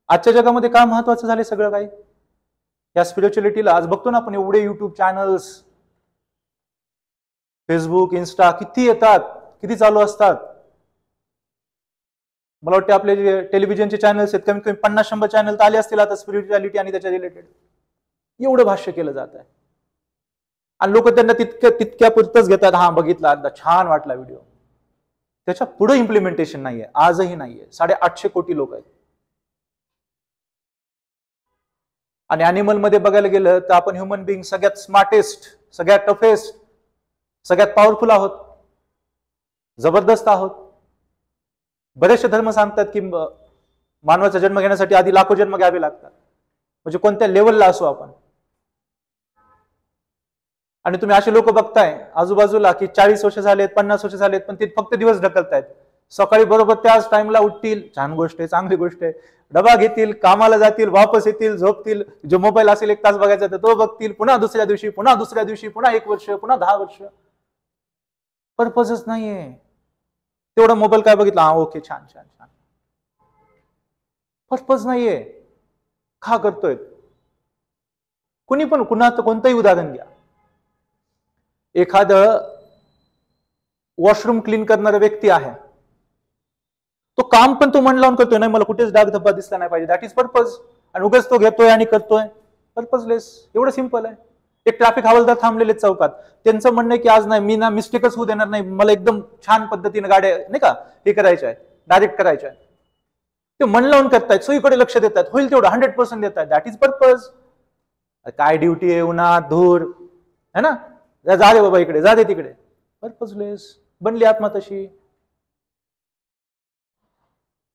आजच्या जगामध्ये का महत्वाचं झाले सगळं काही? या स्पिरिच्युअलिटीला आज बघतो ना आपण, एवढे युट्यूब चॅनल्स, फेसबुक, इन्स्टा किती येतात, किती चालू असतात. मला वाटतं आपले जे टेलिव्हिजनचे चॅनल्स आहेत, कमीत कमी 50-100 चॅनल तर आले असतील आता स्पिरिच्युअलिटी आणि त्याच्या रिलेटेड. एवढं भाष्य केलं जात आहे आणि लोक त्यांना तितक्या पुरतच घेतात. हा बघितला, आता छान वाटला व्हिडिओ, त्याच्या पुढे इम्प्लिमेंटेशन नाहीये, आजही नाहीये. 850 कोटी लोक आहेत. आणि अॅनिमल मध्ये बघायला गेलं तर आपण ह्युमन बिंग सगळ्यात स्मार्टेस्ट, सगळ्यात टफेस्ट, सगळ्यात पॉवरफुल आहोत, जबरदस्त आहोत. बरेचसे धर्म सांगतात की मानवाचा जन्म घेण्यासाठी आधी लाखो जन्म घ्यावे लागतात, म्हणजे कोणत्या लेवलला असो आपण. आणि तुम्ही असे लोक बघताय आजूबाजूला की 40 वर्ष झालेत, 50 वर्ष झालेत, पण ते फक्त दिवस ढकलतायत. सकाळी बरोबर त्याच टाइमला उठतील, छान गोष्ट आहे, चांगली गोष्ट आहे, डबा घेतील, कामाला जातील, वापस येतील, झोपतील, जो मोबाईल असेल 1 तास बघायचा तर तो बघतील, पुन्हा दुसऱ्या दिवशी, पुन्हा दुसऱ्या दिवशी, पुन्हा 1 वर्ष, पुन्हा 10 वर्ष. पर्पजच नाहीये. तेवढा मोबाईल काय बघितला, हा ओके, छान छान छान. पर्पज नाहीये. का करतोय? कुणी पण कोणतंही उदाहरण घ्या. एखादं वॉशरूम क्लीन करणारा व्यक्ती आहे, तो काम पण तो मन लावून करतोय, नाही मला कुठेच डाग धब्बा दिसला नाही पाहिजे, दॅट इज पर्पज. आणि उगाच तो घेतोय आणि करतोय, पर्पजलेस. एवढं सिंपल आहे. एक ट्रॅफिक हवालदार थांबलेले चौकात, त्यांचं म्हणणं आहे की आज नाही, मी ना मिस्टेकच होऊ देणार नाही, मला एकदम छान पद्धतीने गाड्या नाही का हे करायच्या आहेत, डायरेक्ट करायच्या आहेत. ते मन लावून करतायत, सोयीकडे लक्ष देत आहेत, होईल तेवढं 100% देत आहेत, दॅट इज पर्पज. काय ड्युटी आहे, उन्हात धूर है ना, जा दे बाबा इकडे, जा दे तिकडे. पर्पजलेस. बनली आत्मा तशी.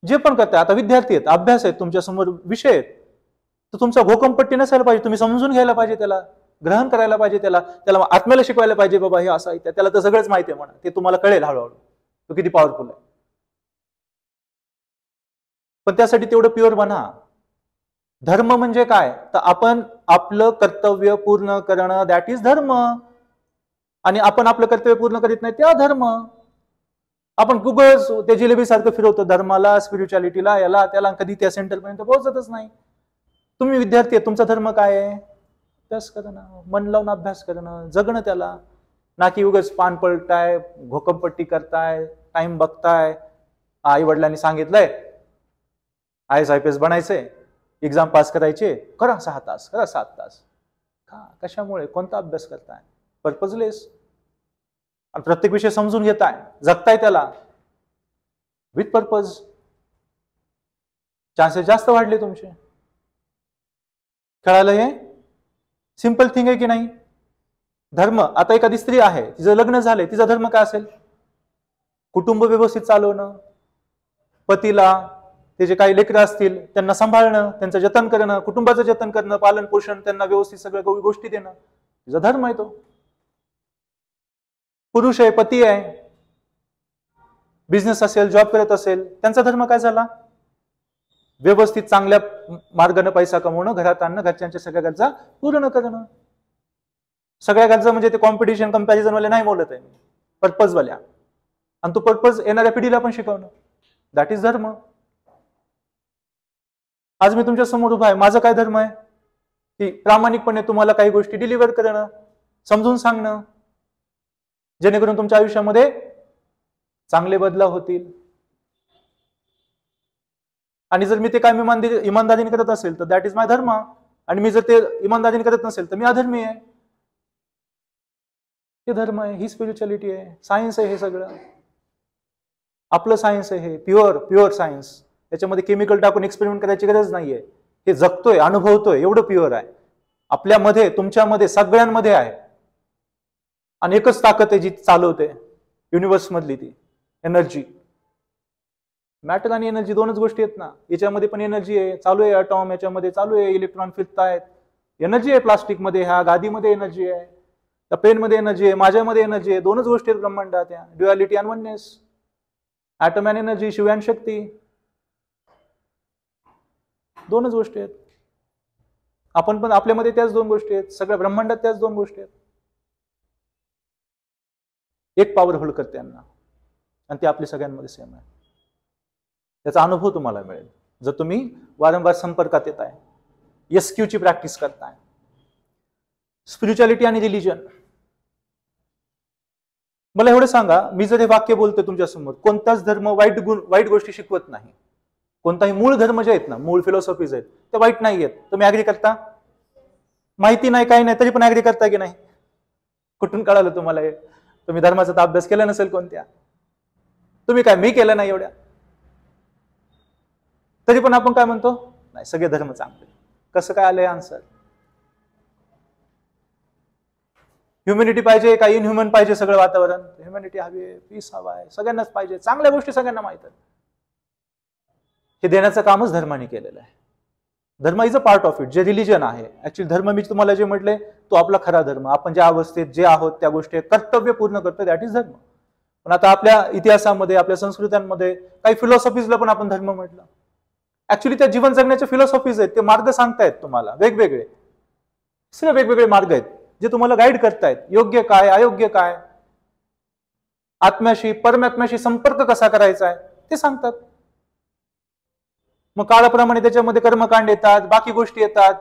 जे पण करताय, आता विद्यार्थी आहेत, अभ्यास आहेत, तुमच्या समोर विषय आहेत, तर तुमचा घोकंपट्टी नसायला पाहिजे. तुम्ही समजून घ्यायला पाहिजे, त्याला ग्रहण करायला पाहिजे, त्याला आत्म्याला शिकवायला पाहिजे, बाबा हे असं आहे, त्याला तर सगळंच माहिती आहे म्हणा, ते तुम्हाला कळेल हळूहळू तो किती पॉवरफुल आहे. पण त्यासाठी तेवढं प्युअर बना. धर्म म्हणजे काय? तर आपण आपलं कर्तव्य पूर्ण करणं, दॅट इज धर्म. आणि आपण आपलं कर्तव्य पूर्ण करीत नाही, त्या धर्म. आपण गुगल्स ते जिलेबी सारखं फिरवतो धर्माला, स्पिरिच्युअलिटीला, याला त्याला, कधी त्या सेंटरपर्यंत पोहोचतच नाही. तुम्ही विद्यार्थी आहे, तुमचा धर्म काय आहे? अभ्यास करणं, मन लावून अभ्यास करणं, जगणं त्याला. ना की उगाच पान पलटाय, घोकमपट्टी करताय, टाइम बघताय. आई वडिलांनी सांगितलंय IAS बनायचंय, एक्झाम पास करायचे, करा 6 तास, करा 7 तास. का? कशामुळे? कोणता अभ्यास करताय? पर्पजलेस. प्रत्येक विषय समजून घेताय, जगताय त्याला विथ पर्पज, चान्सेस जास्त वाढले तुमचे. कळालं? हे सिंपल थिंग आहे की नाही? धर्म, आता एखादी स्त्री आहे, तिचं लग्न झालंय, तिचा धर्म काय असेल? कुटुंब व्यवस्थित चालवणं, पतीला, त्याचे काही लेकरं असतील त्यांना सांभाळणं, त्यांचं जतन करणं, कुटुंबाचं जतन करणं, पालन पोषण, त्यांना व्यवस्थित सगळ्या गोष्टी देणं, तिचा धर्म आहे तो. पुरुष आहे, पती आहे, बिझनेस असेल, जॉब करत असेल, त्यांचा धर्म काय झाला? व्यवस्थित चांगल्या मार्गाने पैसा कमवणं, घरात आणणं, घरच्यांच्या सगळ्या गरजा पूर्ण करणं. सगळ्या गरजा म्हणजे ते कॉम्पिटिशन, कंपॅरिझन वाले नाही बोलत आहे, पर्पज वाल्या. आणि तो पर्पज येणाऱ्या पिढीला पण शिकवणं, दॅट इज धर्म. आज मी तुमच्या समोर उभा आहे, माझा काय धर्म आहे? की प्रामाणिकपणे तुम्हाला काही गोष्टी डिलिव्हर करणं, समजून सांगणं, जेणेकरून तुमच्या आयुष्यामध्ये चांगले बदलाव होतील. आणि जर मी ते काय इमानदारीने करत असेल तर दॅट इज माय धर्म. आणि मी जर ते इमानदारीने करत नसेल तर मी अधर्मी आहे. हे धर्म आहे, ही स्पिरिच्युअलिटी आहे, सायन्स आहे हे सगळं. आपलं सायन्स आहे हे, प्युअर सायन्स. त्याच्यामध्ये केमिकल टाकून एक्सपेरिमेंट करायची गरज नाहीये. हे जगतोय, अनुभवतोय, एवढं प्युअर आहे. आपल्यामध्ये, तुमच्यामध्ये, सगळ्यांमध्ये आहे. आणि एकच ताकद आहे जी चालवते युनिव्हर्स मधली, ती एनर्जी. मॅटर आणि एनर्जी दोनच गोष्टी आहेत ना. याच्यामध्ये पण एनर्जी आहे, चालू आहे अटॉम, याच्यामध्ये चालू आहे, इलेक्ट्रॉन फिरतायत, एनर्जी आहे. प्लास्टिकमध्ये, ह्या गादीमध्ये एनर्जी आहे, त्या पेनमध्ये एनर्जी आहे, माझ्यामध्ये एनर्जी आहे. दोनच गोष्टी आहेत ब्रह्मांडात, त्या duality and oneness. Atom and energy, Shiva and Shakti, दोनच गोष्टी आहेत. आपण पण आपल्यामध्ये त्याच दोन गोष्टी आहेत, सगळ्या ब्रह्मांडात त्याच दोन गोष्टी आहेत. एक पॉवर होल्ड करते यांना, आणि ती आपल्या सगळ्यांमध्ये सेम आहे. त्याचा अनुभव तुम्हाला मिळेल. जर तुम्ही वारंवार संपर्कात येत आहे, SQ ची प्रॅक्टिस करताय. स्पिरिच्युअलिटी आणि रिलिजन. मला एवढं सांगा, मी जर हे वाक्य बोलतोय तुमच्यासमोर, कोणताच धर्म वाईट गोष्टी शिकवत नाही. कोणताही मूळ धर्म जे आहेत ना, मूळ फिलॉसॉफीज आहेत, ते वाईट नाही आहेत. तुम्ही ऍग्री करता? माहिती नाही, काही नाही, तरी पण ऍग्री करता की नाही? कुठून कळालं तुम्हाला हे? तुम्ही धर्माचा तर अभ्यास केला नसेल कोणत्या. तुम्ही काय, मी केलं नाही एवढ्या, तरी पण आपण काय म्हणतो? नाही, सगळे धर्म चांगले. कसं काय आलंय आन्सर? ह्युमॅनिटी पाहिजे का इनह्युमन पाहिजे सगळं वातावरण? ह्युमॅनिटी हवी आहे, पीस हवा आहे, सगळ्यांनाच पाहिजे, चांगल्या गोष्टी सगळ्यांना माहित आहेत. हे देण्याचं कामच धर्माने केलेलं आहे. धर्म is a part of it. जे रिलिजन आहे, ऍक्च्युअली धर्म मी तुम्हाला जे म्हटले तो आपला खरा धर्म. आपण ज्या अवस्थेत जे आहोत त्या गोष्टी कर्तव्य पूर्ण करतो, दॅट इज धर्म. पण आता आपल्या इतिहासामध्ये, आपल्या संस्कृत्यांमध्ये काही फिलॉसॉफीजला पण आपण धर्म म्हटलं. ऍक्च्युअली त्या जीवन जगण्याच्या फिलॉसॉफीज आहेत, ते मार्ग सांगतायत तुम्हाला वेगवेगळे. सगळे वेगवेगळे मार्ग आहेत जे तुम्हाला गाईड करतायत. योग्य काय, अयोग्य काय, आत्म्याशी परमात्म्याशी संपर्क कसा करायचा आहे ते सांगतात. मग काळाप्रमाणे त्याच्यामध्ये कर्मकांड येतात, बाकी गोष्टी येतात,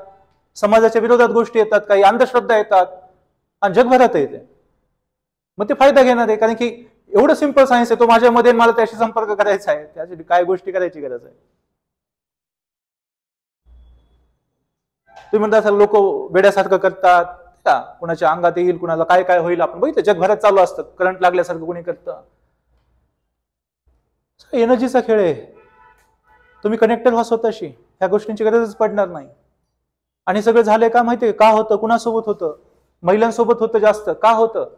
समाजाच्या विरोधात गोष्टी येतात, काही अंधश्रद्धा येतात, आणि जगभरात येते. मग ते फायदा घेणार आहे, कारण की एवढं सिंपल सायन्स आहे, तो माझ्यामध्ये मला त्याशी संपर्क करायचा आहे, त्यासाठी काय गोष्टी करायची गरज आहे? तुम्ही म्हणता असाल लोक वेड्यासारखं करतात, कुणाच्या अंगात येईल, कुणाला काय काय होईल, आपण बघितलं जगभरात चालू असतं. करंट लागल्यासारखं कोणी करतं. एनर्जीचा खेळ आहे. तुम्ही कनेक्टेड व्हा स्वतःशी, ह्या गोष्टींची गरजच पडणार नाही. आणि सगळं झालंय का माहितीये का? होतं कुणासोबत होतं? महिलांसोबत होतं जास्त. का होतं?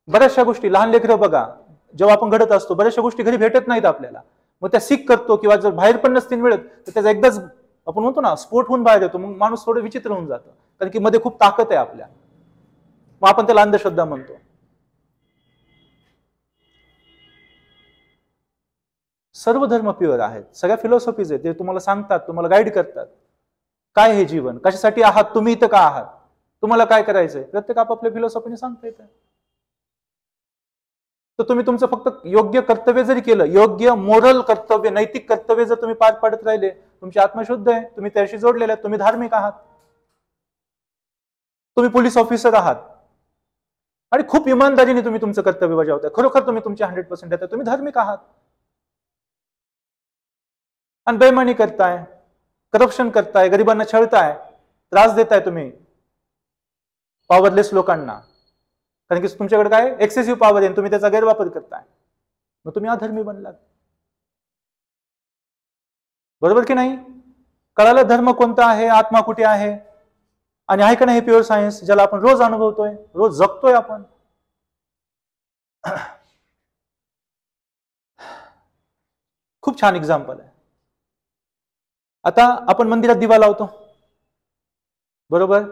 बऱ्याचशा गोष्टी, लहान लेकरं बघा, जेव्हा आपण घडत असतो बऱ्याचशा गोष्टी घरी भेटत नाहीत आपल्याला, मग त्या सीक करतो, किंवा जर बाहेर पण नसतील मिळत तर त्याचा एकदाच आपण म्हणतो ना स्फोट होऊन बाहेर येतो. मग माणूस थोडं विचित्र होऊन जातं, कारण की मध्ये खूप ताकद आहे आपल्या. मग आपण त्याला अंधश्रद्धा म्हणतो. सर्व धर्म प्युअर आहेत, सगळ्या फिलॉसॉफीज आहेत, ते तुम्हाला सांगतात, तुम्हाला गाईड करतात. काय हे जीवन, कशासाठी आहात तुम्ही, इथं का आहात, तुम्हाला काय करायचंय, प्रत्येक आपापल्या फिलॉसॉफीने सांगता येतं. तर तुम्ही तुमचं फक्त योग्य कर्तव्य जरी केलं, योग्य मोरल कर्तव्य, नैतिक कर्तव्य जर तुम्ही पार पाडत राहिले, तुमची आत्मा शुद्ध आहे, तुम्ही त्याशी जोडलेले आहात, तुम्ही धार्मिक आहात, तुम्ही पोलीस ऑफिसर आहात आणि खूप इमानदारीने तुम्ही तुमचं कर्तव्य बजावताय, खरोखर तुम्ही तुमचे 100% देताय, तुम्ही धार्मिक आहात. आणि बेईमानी करताय, करप्शन करताय, गरिबांना छळताय, त्रास देताय तुम्ही पॉवरलेस लोकांना, कारण की तुमच्याकडे काय एक्सेसिव्ह पॉवर आहे, तुम्ही त्याचा गैरवापर करताय, मग तुम्ही अधर्मी बनलात. बरोबर की नाही? कळालं धर्म कोणता आहे, आत्मा कुठे आहे, आणि आहे का नाही हे प्युअर सायन्स, ज्याला आपण रोज अनुभवतोय, रोज जगतोय आपण. खूप छान एक्झाम्पल आहे. आता आपण मंदिरात दिवा लावतो, बरोबर?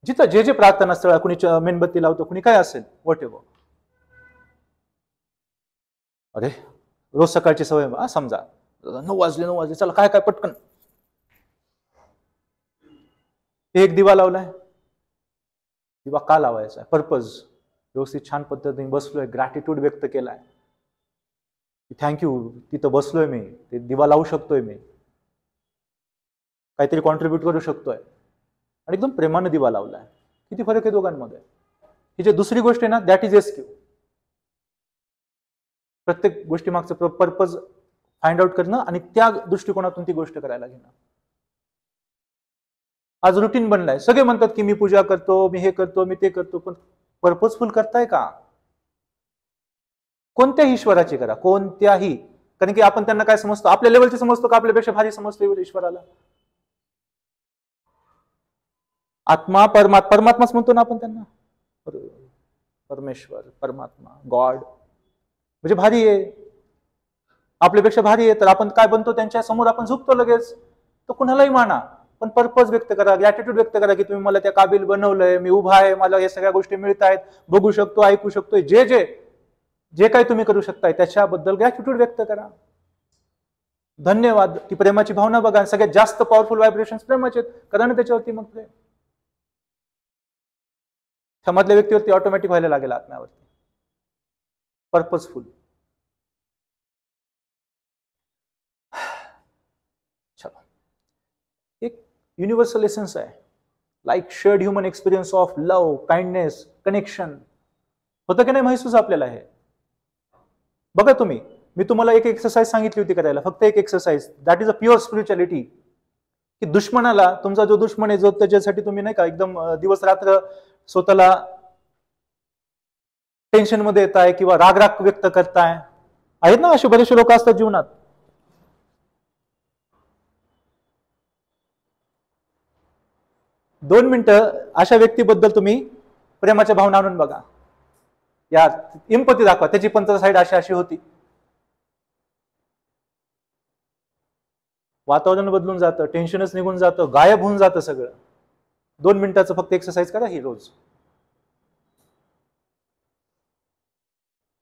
जिथं जे जे प्रार्थना स्थळ, कुणी मेणबत्ती लावतो, कुणी काय असेल, वॉट एव्हर. अरे रोज सकाळची सवय, समजा 9 वाजले, चला काय काय पटकन एक दिवा लावलाय. दिवा का लावायचा? पर्पज. व्यवस्थित छान पद्धतीने बसलोय, ग्रॅटिट्यूड व्यक्त केलाय, थँक्यू, तिथं बसलोय मी, ते दिवा लावू शकतोय, मी काहीतरी कॉन्ट्रीब्यूट करू शकतोय, आणि एकदम प्रेमाने दिवा लावलाय. किती फरक आहे दोघांमध्ये? ही जी दुसरी गोष्ट आहे ना, दॅट इज SQ. प्रत्येक गोष्टी मागचं पर्पज फाइंड आउट करणं आणि त्या दृष्टिकोनातून ती गोष्ट करायला घेणं. आज रुटीन बनलाय, सगळे म्हणतात की मी पूजा करतो, मी हे करतो, मी ते करतो, पण पर्पजफुल करताय का? कोणत्याही ईश्वराची करा, कोणत्याही, कारण की आपण त्यांना काय समजतो, आपल्या लेवलचे समजतो का आपल्यापेक्षा भारी समजतो ईश्वराला? आत्मा, परमात्माच म्हणतो ना आपण त्यांना, परमेश्वर, परमात्मा, गॉड, म्हणजे भारी आहे, आपल्यापेक्षा भारी आहे. तर आपण काय बनतो? त्यांच्या समोर आपण झुकतो लगेच. तर कुणालाही माना, पण पर्पज व्यक्त करा, ग्रॅटिट्यूड व्यक्त करा की तुम्ही मला त्या काबिल बनवलंय, मी उभा आहे, मला या सगळ्या गोष्टी मिळत आहेत, बघू शकतो, ऐकू शकतोय, जे जे जे काही तुम्ही करू शकताय त्याच्याबद्दल ग्रॅटिट्यूड व्यक्त करा. धन्यवाद, ती प्रेमाची भावना बघा. सगळ्यात जास्त पॉवरफुल व्हायब्रेशन प्रेमाचे, करा ना त्याच्यावरती मग प्रेम. त्यामधल्या व्यक्तीवरती ऑटोमॅटिक व्हायला लागेल आत्म्यावरती. पर्पजफुल. युनिव्हर्सल एसेन्स आहे. Like shared human experience of love, kindness, connection. होतं की नाही महसूस आपल्याला हे? बघा तुम्ही, मी तुम्हाला एक एक्सरसाइज सांगितली होती करायला, फक्त एक exercise, that is a pure spirituality. की दुश्मनाला, तुमचा जो दुश्मन आहे, जो त्याच्यासाठी तुम्ही नाही का एकदम दिवस रात्र स्वतःला टेन्शन मध्ये येताय किंवा राग व्यक्त करताय, आहेत ना असे बरेचसे लोक असतात जीवनात. दोन मिनिटं अशा व्यक्तीबद्दल तुम्ही प्रेमाच्या भावना आणून बघा, यार इम्पती दाखवा, त्याची पण साईड अशी अशी होती. वातावरण बदलून जातं, टेन्शनच निघून जातं, गायब होऊन जातं सगळं. 2 मिनिटाचं फक्त एक्सरसाइज करा ही रोज.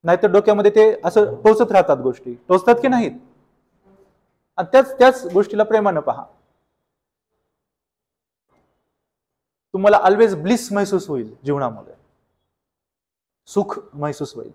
नाहीतर डोक्यामध्ये ते असं टोचत राहतात गोष्टी, टोचतात की नाहीत, आणि त्याच गोष्टीला प्रेमानं पहा. तुम्हाला ऑलवेज ब्लिस महसूस होईल जीवनामध्ये, सुख महसूस होईल.